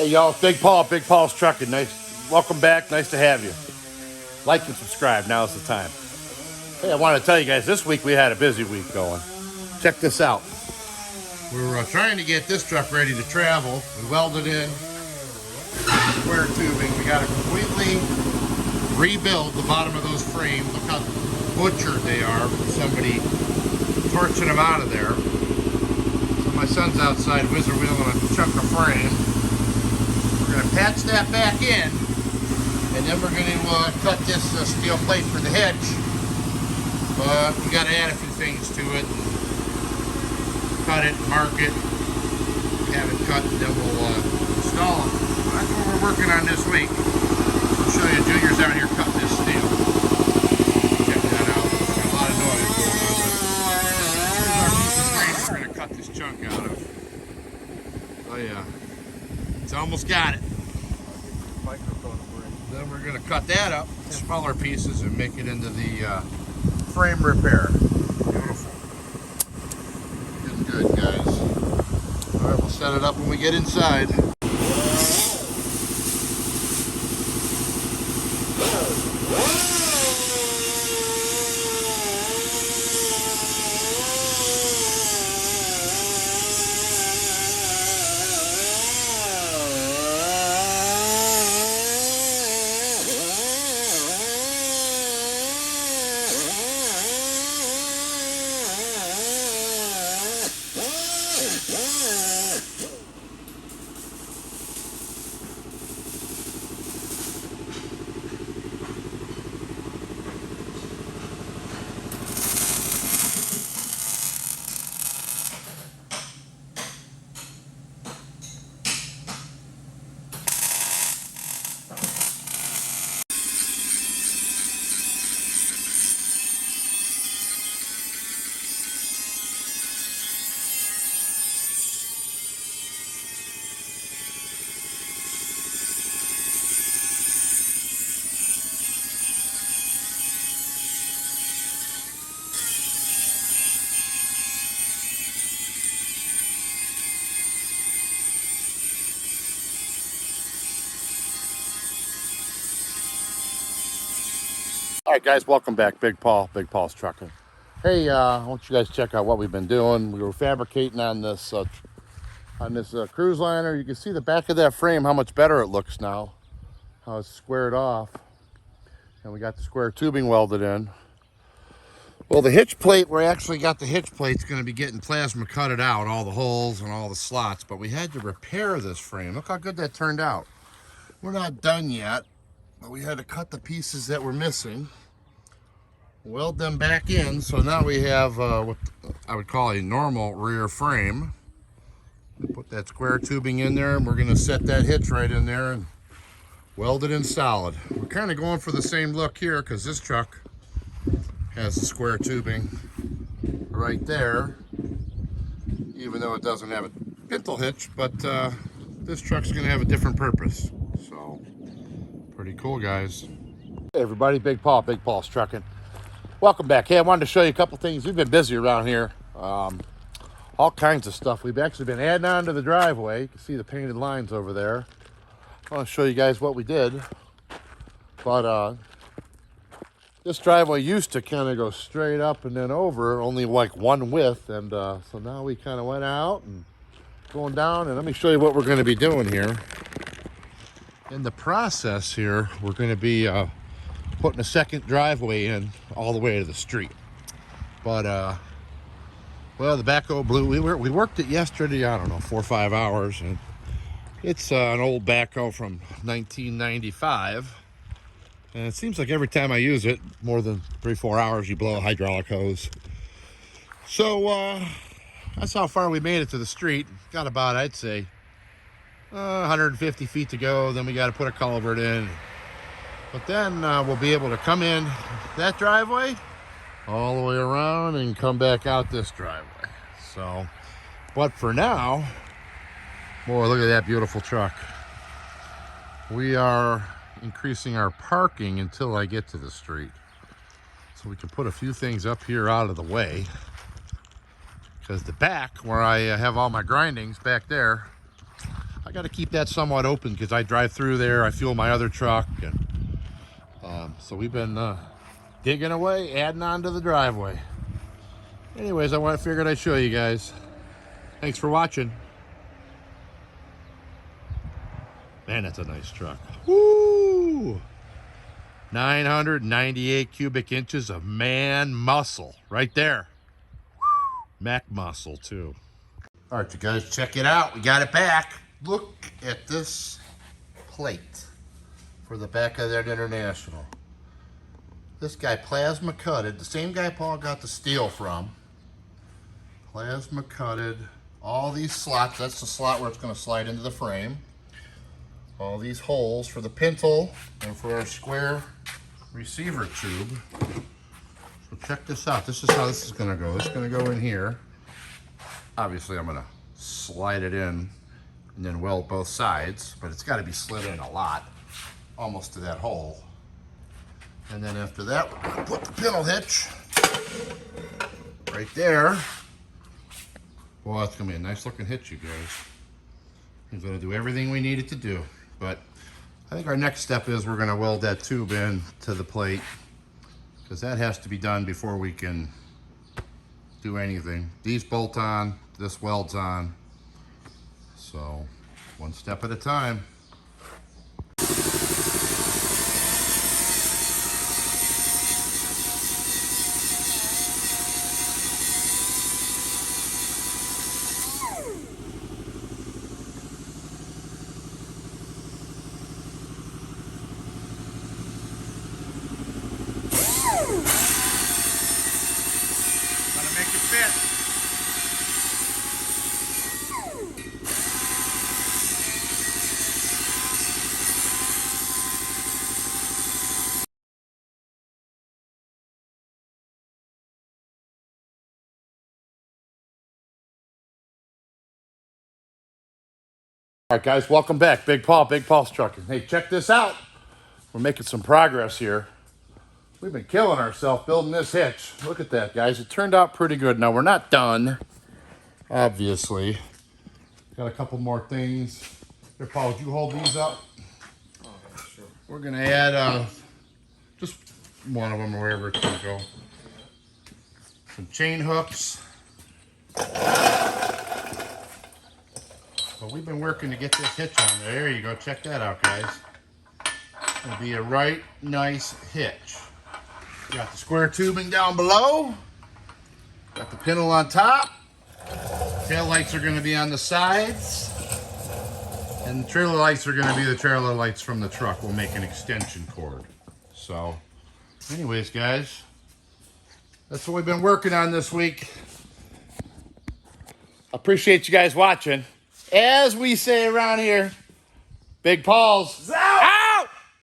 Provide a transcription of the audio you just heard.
Hey y'all, Big Paul's Trucking. Nice, welcome back. Nice to have you. Like and subscribe. Now is the time. Hey, I want to tell you guys, this week we had a busy week going. Check this out. We were trying to get this truck ready to travel. We welded in square tubing. We got to completely rebuild the bottom of those frames. Look how butchered they are from somebody torching them out of there. So my son's outside whizzer wheeling a chunk of frame. We're going to patch that back in, and then we're going to cut this steel plate for the hitch. But we got to add a few things to it. Cut it, mark it, have it cut, and then we'll install it. That's what we're working on this week. I'll show you Junior's out here cutting this steel. Check that out. Got a lot of noise going on, but here's our piece of frame we're going to cut this chunk out of. Oh yeah, it's almost got it. Then we're going to cut that up in smaller pieces and make it into the frame repair. Beautiful. Good, guys. All right, we'll set it up when we get inside. All right, guys, welcome back. Big Paul's Trucking. Hey, I want you guys to check out what we've been doing. We were fabricating on this cruise liner. You can see the back of that frame, how much better it looks now, how it's squared off. And we got the square tubing welded in. Well, the hitch plate, we actually got the hitch plate's going to be getting plasma cutted out, all the holes and all the slots, but we had to repair this frame. Look how good that turned out. We're not done yet, but we had to cut the pieces that were missing, weld them back in, so now we have what I would call a normal rear frame. Put that square tubing in there, and we're going to set that hitch right in there and weld it in solid. We're kind of going for the same look here because this truck has the square tubing right there, even though it doesn't have a pintle hitch, but this truck's going to have a different purpose. So, pretty cool, guys. Hey everybody, Big Paul's Trucking. Welcome back. Hey, I wanted to show you a couple things. We've been busy around here. All kinds of stuff. We've actually been adding on to the driveway. You can see the painted lines over there. I want to show you guys what we did. But this driveway used to kind of go straight up and then over, only like one width. And so now we kind of went out and going down. And let me show you what we're going to be doing here. In the process here, we're going to be putting a second driveway in all the way to the street. But well, the backhoe blew. We worked it yesterday, I don't know, 4 or 5 hours, and it's an old backhoe from 1995, and it seems like every time I use it, more than 3 or 4 hours, you blow a hydraulic hose. So that's how far we made it to the street. Got about, I'd say, 150 feet to go. Then we got to put a culvert in. But then we'll be able to come in that driveway all the way around and come back out this driveway. So, but for now, boy, look at that beautiful truck. We are increasing our parking until I get to the street, so we can put a few things up here out of the way, because the back where I have all my grindings back there, I got to keep that somewhat open because I drive through there. I fuel my other truck. And so we've been digging away, adding on to the driveway. Anyways, I figured I'd show you guys. Thanks for watching. Man, that's a nice truck. Woo! 998 cubic inches of man muscle right there. Mac muscle too. All right, you guys, check it out. We got it back. Look at this plate for the back of that International. This guy plasma cutted, the same guy Paul got the steel from. Plasma cutted all these slots. That's the slot where it's going to slide into the frame. All these holes for the pintle and for our square receiver tube. So check this out. This is how this is going to go. This is going to go in here. Obviously, I'm going to slide it in and then weld both sides, but it's got to be slid in a lot, almost to that hole. And then after that, we're going to put the pintle hitch right there. Well, that's going to be a nice looking hitch, you guys. We're going to do everything we need it to do. But I think our next step is we're going to weld that tube in to the plate, because that has to be done before we can do anything. These bolt on, this welds on. So one step at a time. Gotta make it fit. All right, guys, welcome back. Big Paul's Trucking. Hey, check this out. We're making some progress here. We've been killing ourselves building this hitch. Look at that, guys. It turned out pretty good. Now, we're not done, obviously. Got a couple more things. Here, Paul, would you hold these up? Oh, sure. We're going to add just one of them, wherever it's going to go. Some chain hooks. So we've been working to get this hitch on there. There you go. Check that out, guys. It'll be a right nice hitch. Got the square tubing down below. Got the pintle on top. Tail lights are going to be on the sides. And the trailer lights are going to be the trailer lights from the truck. We'll make an extension cord. So, anyways, guys, that's what we've been working on this week. Appreciate you guys watching. As we say around here, Big Paul's.